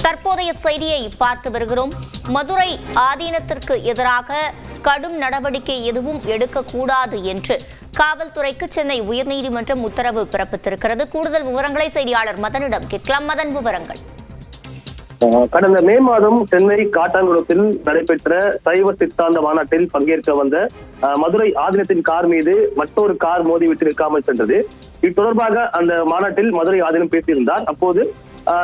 தற்போதைய செய்தியை பார்த்து வருகிறோம். மதுரை ஆதீனத்திற்கு எதிராக கடும் நடவடிக்கை எதுவும் எடுக்கக்கூடாது என்று காவல்துறைக்கு சென்னை உயர்நீதிமன்றம் உத்தரவு பிறப்பித்திருக்கிறது. கூடுதல் விவரங்களை செய்தியாளர் மதனிடம் கேட்கலாம். மதன், விவரங்கள். கடந்த மே மாதம் சென்னை காட்டாங்குளத்தில் நடைபெற்ற சைவ சித்தாந்த மாநாட்டில் பங்கேற்க வந்த மதுரை ஆதீனத்தின் கார் மீது மற்றொரு கார் மோதிவிட்டு நிற்காமல் சென்றது. இத்தொடர்பாக அந்த மாநாட்டில் மதுரை ஆதீனம் பேசியிருந்தார். அப்போது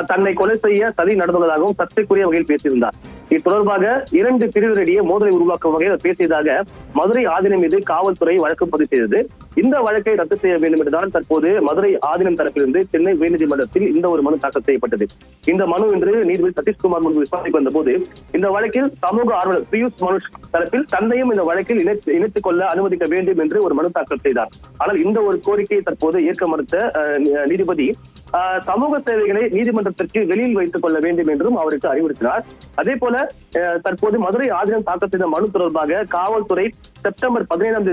தன்னை கொலை செய்ய சதி நடந்துள்ளதாகவும் சர்ச்சைக்குரிய வகையில் பேசியிருந்தார். இத்தொடர்பாக இரண்டு பிரிவினரிடையே மோதலை உருவாக்கும் வகையில் பேசியதாக மதுரை ஆதீனம் மீது காவல்துறை வழக்கு பதிவு செய்தது. இந்த வழக்கை ரத்து செய்ய வேண்டும் என்றுதான் தற்போது மதுரை ஆதீனம் தரப்பிலிருந்து சென்னை உயர்நீதிமன்றத்தில் இந்த ஒரு மனு தாக்கல் செய்யப்பட்டது. இந்த மனு இன்று நீதிபதி சதீஷ்குமார் முன்பு விசாரணைக்கு வந்த போது இந்த வழக்கில் சமூக ஆர்வலர் பியூஷ் மனுஷ் தரப்பில் தன்னையும் இந்த வழக்கில் இணைத்துக் கொள்ள அனுமதிக்க வேண்டும் என்று ஒரு மனு தாக்கல் செய்தார். ஆனால் இந்த ஒரு கோரிக்கையை தற்போது ஏற்க மறுத்த நீதிபதி சமூக சேவைகளை நீதிமன்றத்திற்கு வெளியில் வைத்துக் கொள்ள வேண்டும் என்றும் அவருக்கு அறிவுறுத்தினார். அதே போல தற்போது மதுரை ஆதீனம் தாக்கல் செய்த மனு தொடர்பாக காவல்துறை செப்டம்பர் 15ஆம்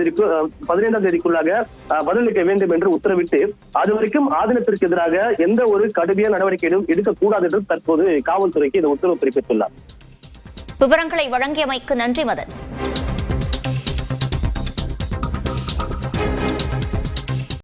தேதிக்குள்ளாக பதிலளிக்க வேண்டும் என்று உத்தரவிட்டு அதுவரைக்கும் ஆதீனத்திற்கு எதிராக எந்த ஒரு கடுமையான நடவடிக்கையும் எடுக்கக்கூடாது என்று தற்போது காவல்துறைக்கு இந்த உத்தரவு பிறப்பித்துள்ளார். விவரங்களை வழங்கியமைக்கு நன்றி மதன்.